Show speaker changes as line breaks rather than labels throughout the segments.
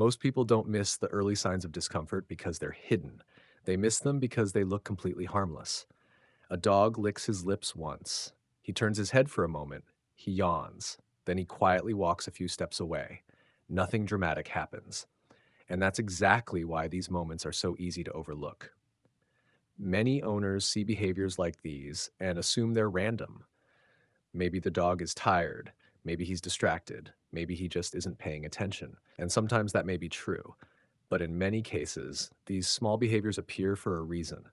Most people don't miss the early signs of discomfort because they're hidden. They miss them because they look completely harmless. A dog licks his lips once. He turns his head for a moment. He yawns. Then he quietly walks a few steps away. Nothing dramatic happens. And that's exactly why these moments are so easy to overlook. Many owners see behaviors like these and assume they're random. Maybe the dog is tired. Maybe he's distracted. Maybe he just isn't paying attention. And sometimes that may be true. But in many cases, these small behaviors appear for a reason.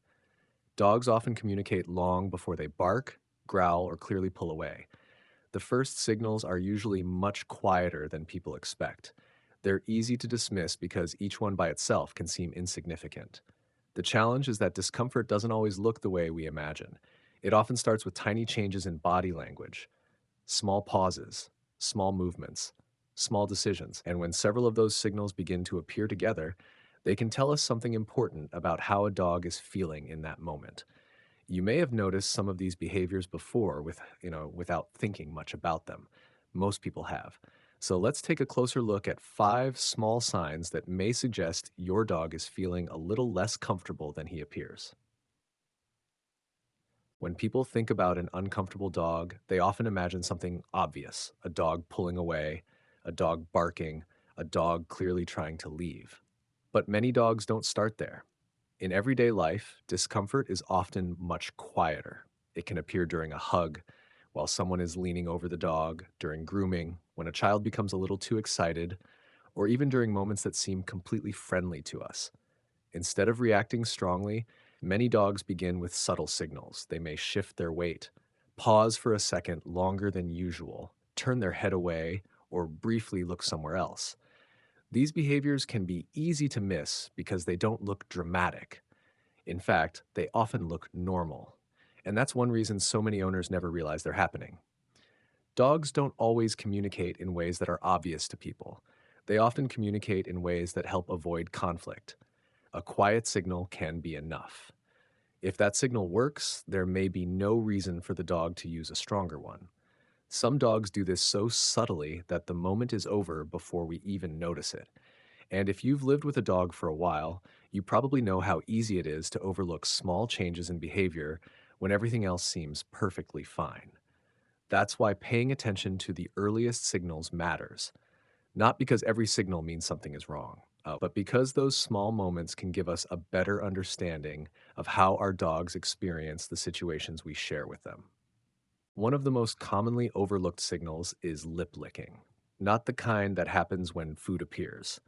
Dogs often communicate long before they bark, growl, or clearly pull away. The first signals are usually much quieter than people expect. They're easy to dismiss because each one by itself can seem insignificant. The challenge is that discomfort doesn't always look the way we imagine. It often starts with tiny changes in body language, small pauses, small movements, small decisions. And when several of those signals begin to appear together, they can tell us something important about how a dog is feeling in that moment. You may have noticed some of these behaviors before without thinking much about them. Most people have. So let's take a closer look at 5 small signs that may suggest your dog is feeling a little less comfortable than he appears. When people think about an uncomfortable dog, they often imagine something obvious: a dog pulling away, a dog barking, a dog clearly trying to leave. But many dogs don't start there. In everyday life, discomfort is often much quieter. It can appear during a hug, while someone is leaning over the dog, during grooming, when a child becomes a little too excited, or even during moments that seem completely friendly to us. Instead of reacting strongly, many dogs begin with subtle signals. They may shift their weight, pause for a second longer than usual, turn their head away, or briefly look somewhere else. These behaviors can be easy to miss because they don't look dramatic. In fact, they often look normal. And that's one reason so many owners never realize they're happening. Dogs don't always communicate in ways that are obvious to people. They often communicate in ways that help avoid conflict. A quiet signal can be enough. If that signal works, there may be no reason for the dog to use a stronger one. Some dogs do this so subtly that the moment is over before we even notice it. And if you've lived with a dog for a while, you probably know how easy it is to overlook small changes in behavior when everything else seems perfectly fine. That's why paying attention to the earliest signals matters, not because every signal means something is wrong, but because those small moments can give us a better understanding of how our dogs experience the situations we share with them. One of the most commonly overlooked signals is lip licking, not the kind that happens when food appears,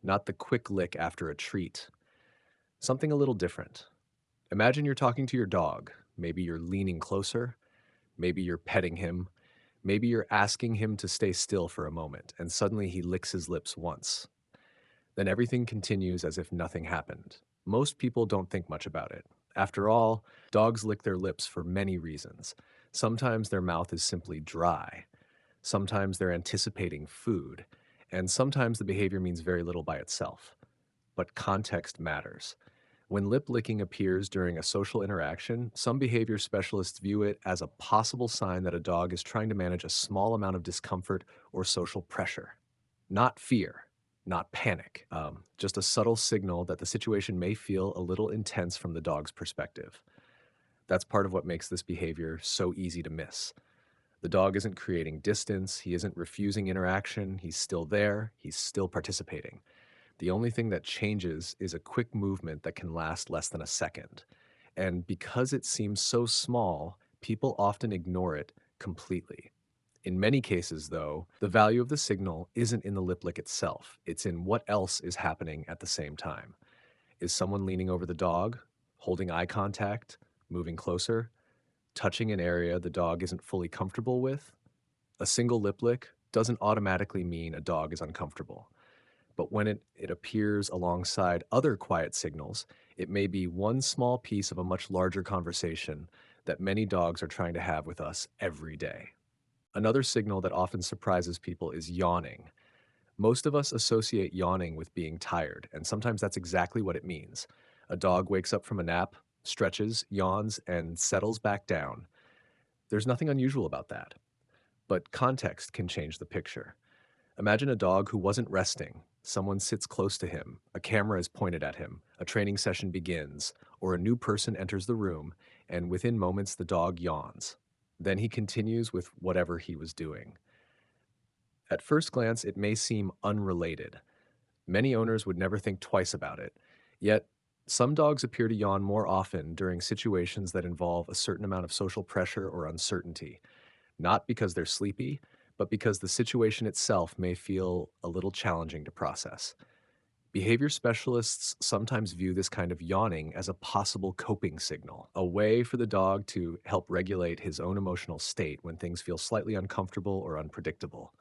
not the quick lick after a treat, something a little different. Imagine you're talking to your dog. Maybe you're leaning closer, maybe you're petting him, maybe you're asking him to stay still for a moment, and suddenly he licks his lips once. Then everything continues as if nothing happened. Most people don't think much about it. After all, dogs lick their lips for many reasons. Sometimes their mouth is simply dry. Sometimes they're anticipating food. And sometimes the behavior means very little by itself. But context matters. When lip licking appears during a social interaction, some behavior specialists view it as a possible sign that a dog is trying to manage a small amount of discomfort or social pressure. Not fear, not panic, just a subtle signal that the situation may feel a little intense from the dog's perspective. That's part of what makes this behavior so easy to miss. The dog isn't creating distance, he isn't refusing interaction, he's still there, he's still participating. The only thing that changes is a quick movement that can last less than a second. And because it seems so small, people often ignore it completely. In many cases, though, the value of the signal isn't in the lip lick itself, it's in what else is happening at the same time. Is someone leaning over the dog, holding eye contact, moving closer, touching an area the dog isn't fully comfortable with? A single lip lick doesn't automatically mean a dog is uncomfortable. But when it appears alongside other quiet signals, it may be one small piece of a much larger conversation that many dogs are trying to have with us every day. Another signal that often surprises people is yawning. Most of us associate yawning with being tired, and sometimes that's exactly what it means. A dog wakes up from a nap, stretches, yawns, and settles back down. There's nothing unusual about that, but context can change the picture. Imagine a dog who wasn't resting. Someone sits close to him, a camera is pointed at him, a training session begins, or a new person enters the room, and within moments the dog yawns. Then he continues with whatever he was doing. At first glance, it may seem unrelated. Many owners would never think twice about it. Yet, some dogs appear to yawn more often during situations that involve a certain amount of social pressure or uncertainty, not because they're sleepy, but because the situation itself may feel a little challenging to process. Behavior specialists sometimes view this kind of yawning as a possible coping signal, a way for the dog to help regulate his own emotional state when things feel slightly uncomfortable or unpredictable.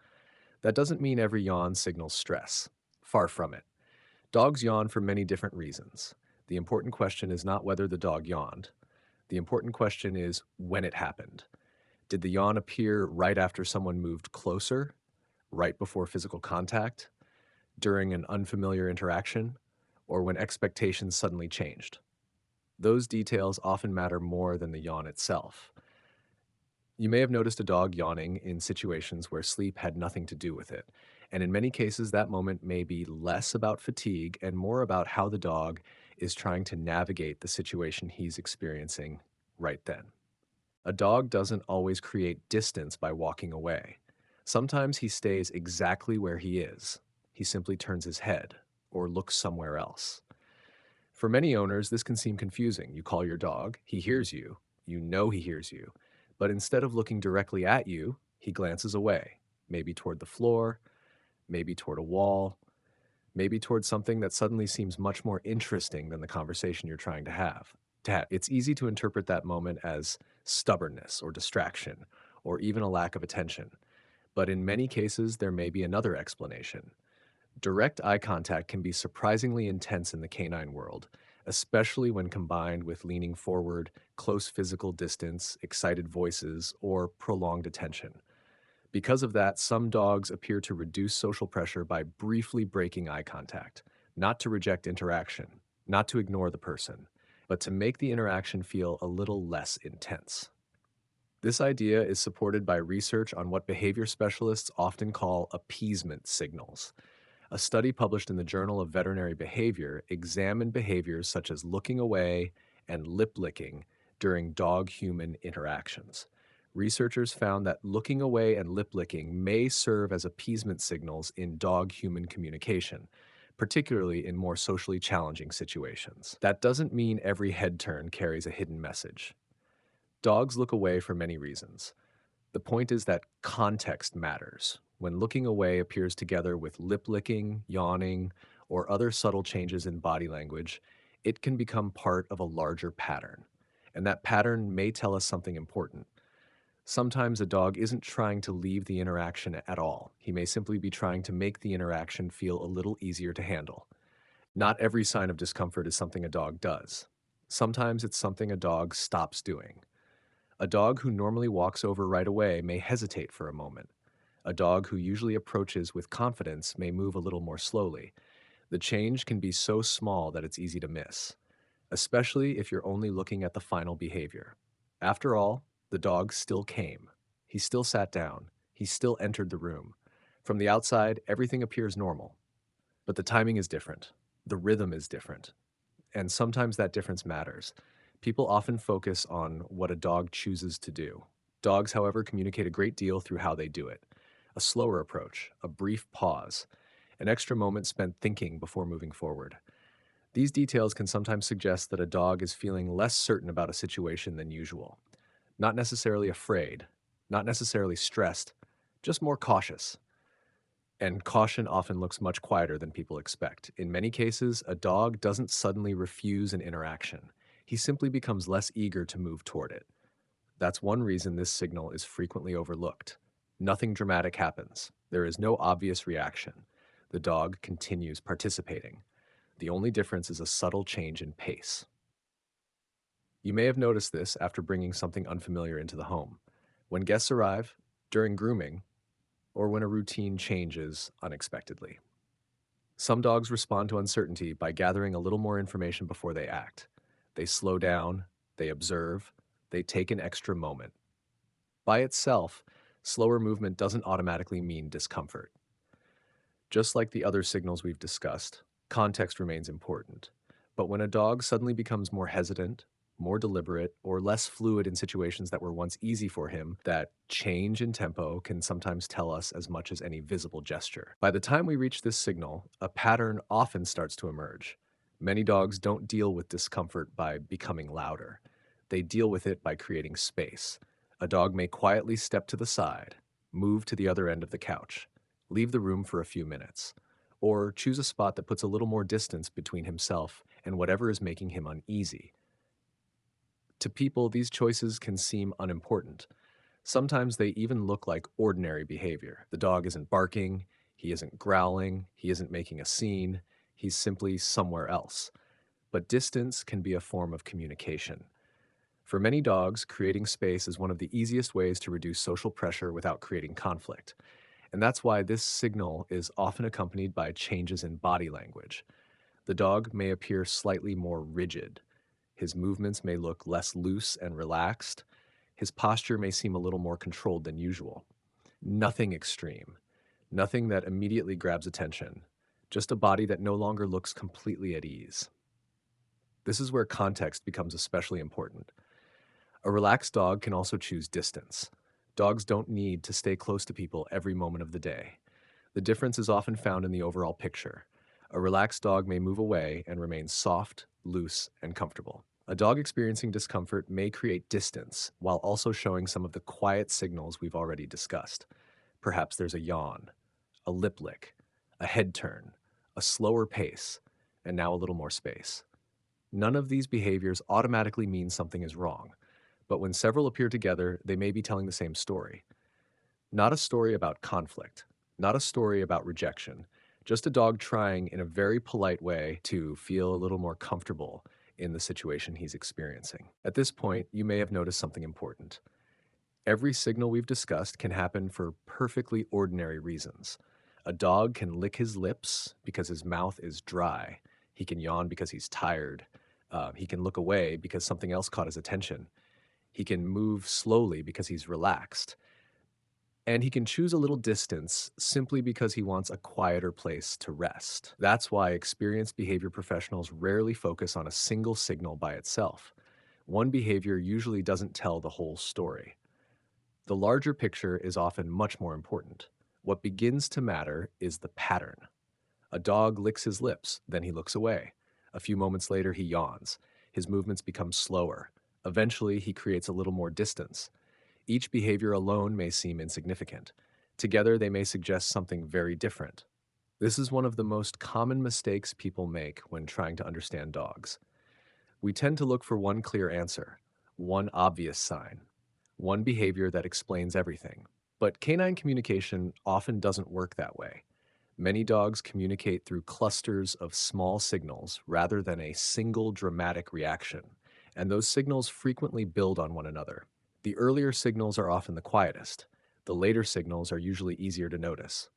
That doesn't mean every yawn signals stress. Far from it. Dogs yawn for many different reasons. The important question is not whether the dog yawned. The important question is when it happened. Did the yawn appear right after someone moved closer, right before physical contact, during an unfamiliar interaction, or when expectations suddenly changed? Those details often matter more than the yawn itself. You may have noticed a dog yawning in situations where sleep had nothing to do with it. And in many cases, that moment may be less about fatigue and more about how the dog is trying to navigate the situation he's experiencing right then. A dog doesn't always create distance by walking away. Sometimes he stays exactly where he is. He simply turns his head or looks somewhere else. For many owners, this can seem confusing. You call your dog, he hears you, you know he hears you, but instead of looking directly at you, he glances away, maybe toward the floor, maybe toward a wall, maybe toward something that suddenly seems much more interesting than the conversation you're trying to have. It's easy to interpret that moment as stubbornness or distraction, or even a lack of attention. But in many cases, there may be another explanation. Direct eye contact can be surprisingly intense in the canine world, especially when combined with leaning forward, close physical distance, excited voices, or prolonged attention. Because of that, some dogs appear to reduce social pressure by briefly breaking eye contact, not to reject interaction, not to ignore the person, but to make the interaction feel a little less intense. This idea is supported by research on what behavior specialists often call appeasement signals. A study published in the Journal of Veterinary Behavior examined behaviors such as looking away and lip licking during dog human interactions. Researchers found that looking away and lip licking may serve as appeasement signals in dog human communication, particularly in more socially challenging situations. That doesn't mean every head turn carries a hidden message. Dogs look away for many reasons. The point is that context matters. When looking away appears together with lip licking, yawning, or other subtle changes in body language, it can become part of a larger pattern. And that pattern may tell us something important. Sometimes a dog isn't trying to leave the interaction at all. He may simply be trying to make the interaction feel a little easier to handle. Not every sign of discomfort is something a dog does. Sometimes it's something a dog stops doing. A dog who normally walks over right away may hesitate for a moment. A dog who usually approaches with confidence may move a little more slowly. The change can be so small that it's easy to miss, especially if you're only looking at the final behavior. After all, the dog still came. He still sat down. He still entered the room. From the outside, everything appears normal. But the timing is different. The rhythm is different. And sometimes that difference matters. People often focus on what a dog chooses to do. Dogs, however, communicate a great deal through how they do it. A slower approach, a brief pause, an extra moment spent thinking before moving forward. These details can sometimes suggest that a dog is feeling less certain about a situation than usual. Not necessarily afraid, not necessarily stressed, just more cautious. And caution often looks much quieter than people expect. In many cases, a dog doesn't suddenly refuse an interaction. He simply becomes less eager to move toward it. That's one reason this signal is frequently overlooked. Nothing dramatic happens. There is no obvious reaction. The dog continues participating. The only difference is a subtle change in pace. You may have noticed this after bringing something unfamiliar into the home. When guests arrive, during grooming, or when a routine changes unexpectedly. Some dogs respond to uncertainty by gathering a little more information before they act. They slow down, they observe, they take an extra moment. By itself, slower movement doesn't automatically mean discomfort. Just like the other signals we've discussed, context remains important. But when a dog suddenly becomes more hesitant, more deliberate, or less fluid in situations that were once easy for him, that change in tempo can sometimes tell us as much as any visible gesture. By the time we reach this signal, a pattern often starts to emerge. Many dogs don't deal with discomfort by becoming louder. They deal with it by creating space. A dog may quietly step to the side, move to the other end of the couch, leave the room for a few minutes, or choose a spot that puts a little more distance between himself and whatever is making him uneasy. To people, these choices can seem unimportant. Sometimes they even look like ordinary behavior. The dog isn't barking, he isn't growling, he isn't making a scene, he's simply somewhere else. But distance can be a form of communication. For many dogs, creating space is one of the easiest ways to reduce social pressure without creating conflict. And that's why this signal is often accompanied by changes in body language. The dog may appear slightly more rigid. His movements may look less loose and relaxed. His posture may seem a little more controlled than usual. Nothing extreme, nothing that immediately grabs attention, just a body that no longer looks completely at ease. This is where context becomes especially important. A relaxed dog can also choose distance. Dogs don't need to stay close to people every moment of the day. The difference is often found in the overall picture. A relaxed dog may move away and remain soft, loose, and comfortable. A dog experiencing discomfort may create distance while also showing some of the quiet signals we've already discussed. Perhaps there's a yawn, a lip lick, a head turn, a slower pace, and now a little more space. None of these behaviors automatically mean something is wrong, but when several appear together, they may be telling the same story. Not a story about conflict, not a story about rejection, just a dog trying in a very polite way to feel a little more comfortable in the situation he's experiencing. At this point, you may have noticed something important. Every signal we've discussed can happen for perfectly ordinary reasons. A dog can lick his lips because his mouth is dry. He can yawn because he's tired. He can look away because something else caught his attention. He can move slowly because he's relaxed. And he can choose a little distance simply because he wants a quieter place to rest. That's why experienced behavior professionals rarely focus on a single signal by itself. One behavior usually doesn't tell the whole story. The larger picture is often much more important. What begins to matter is the pattern. A dog licks his lips, then he looks away. A few moments later, he yawns. His movements become slower. Eventually, he creates a little more distance. Each behavior alone may seem insignificant. Together, they may suggest something very different. This is one of the most common mistakes people make when trying to understand dogs. We tend to look for one clear answer, one obvious sign, one behavior that explains everything. But canine communication often doesn't work that way. Many dogs communicate through clusters of small signals rather than a single dramatic reaction, and those signals frequently build on one another. The earlier signals are often the quietest. The later signals are usually easier to notice.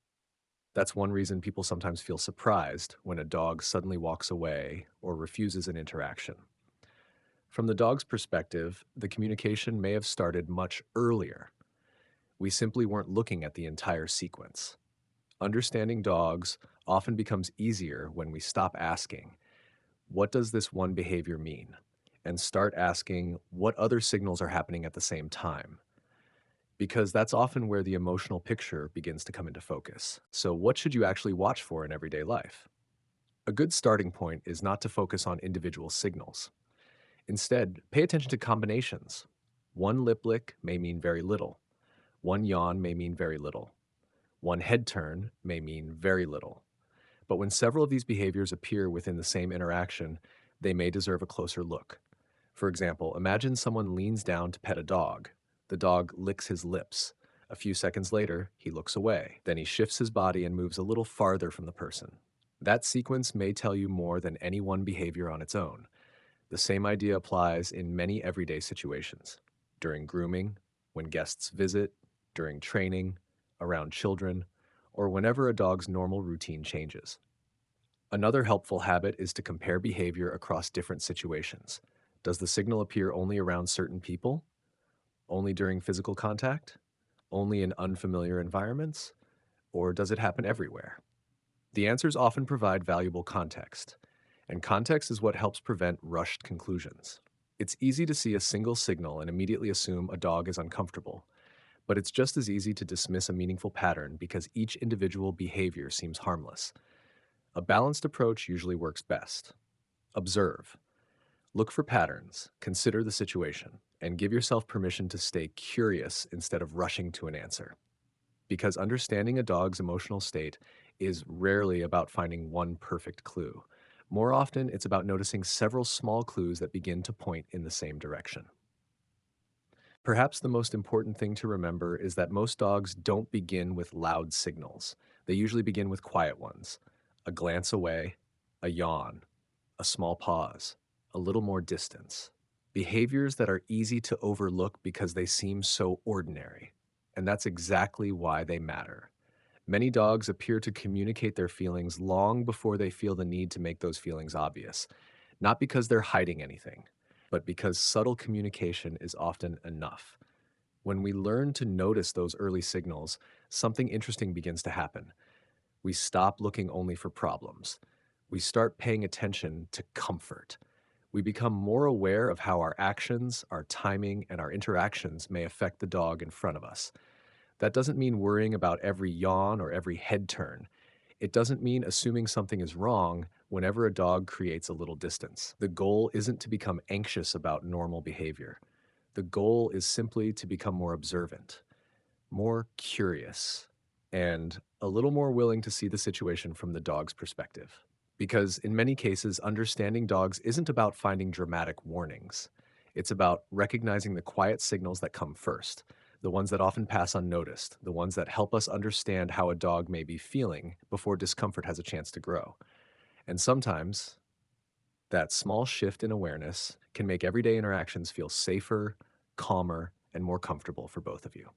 That's one reason people sometimes feel surprised when a dog suddenly walks away or refuses an interaction. From the dog's perspective, the communication may have started much earlier. We simply weren't looking at the entire sequence. Understanding dogs often becomes easier when we stop asking, what does this one behavior mean? And start asking, what other signals are happening at the same time? Because that's often where the emotional picture begins to come into focus. So, what should you actually watch for in everyday life? A good starting point is not to focus on individual signals. Instead, pay attention to combinations. One lip lick may mean very little. One yawn may mean very little. One head turn may mean very little. But when several of these behaviors appear within the same interaction, they may deserve a closer look. For example, imagine someone leans down to pet a dog. The dog licks his lips. A few seconds later, he looks away. Then he shifts his body and moves a little farther from the person. That sequence may tell you more than any one behavior on its own. The same idea applies in many everyday situations. During grooming, when guests visit, during training, around children, or whenever a dog's normal routine changes. Another helpful habit is to compare behavior across different situations. Does the signal appear only around certain people? Only during physical contact? Only in unfamiliar environments? Or does it happen everywhere? The answers often provide valuable context, and context is what helps prevent rushed conclusions. It's easy to see a single signal and immediately assume a dog is uncomfortable, but it's just as easy to dismiss a meaningful pattern because each individual behavior seems harmless. A balanced approach usually works best. Observe, look for patterns, consider the situation, and give yourself permission to stay curious instead of rushing to an answer. Because understanding a dog's emotional state is rarely about finding one perfect clue. More often, it's about noticing several small clues that begin to point in the same direction. Perhaps the most important thing to remember is that most dogs don't begin with loud signals. They usually begin with quiet ones: a glance away, a yawn, a small pause, a little more distance. Behaviors that are easy to overlook because they seem so ordinary. And that's exactly why they matter. Many dogs appear to communicate their feelings long before they feel the need to make those feelings obvious, not because they're hiding anything, but because subtle communication is often enough. When we learn to notice those early signals, something interesting begins to happen. We stop looking only for problems. We start paying attention to comfort. We become more aware of how our actions, our timing, and our interactions may affect the dog in front of us. That doesn't mean worrying about every yawn or every head turn. It doesn't mean assuming something is wrong whenever a dog creates a little distance. The goal isn't to become anxious about normal behavior. The goal is simply to become more observant, more curious, and a little more willing to see the situation from the dog's perspective. Because in many cases, understanding dogs isn't about finding dramatic warnings. It's about recognizing the quiet signals that come first, the ones that often pass unnoticed, the ones that help us understand how a dog may be feeling before discomfort has a chance to grow. And sometimes, that small shift in awareness can make everyday interactions feel safer, calmer, and more comfortable for both of you.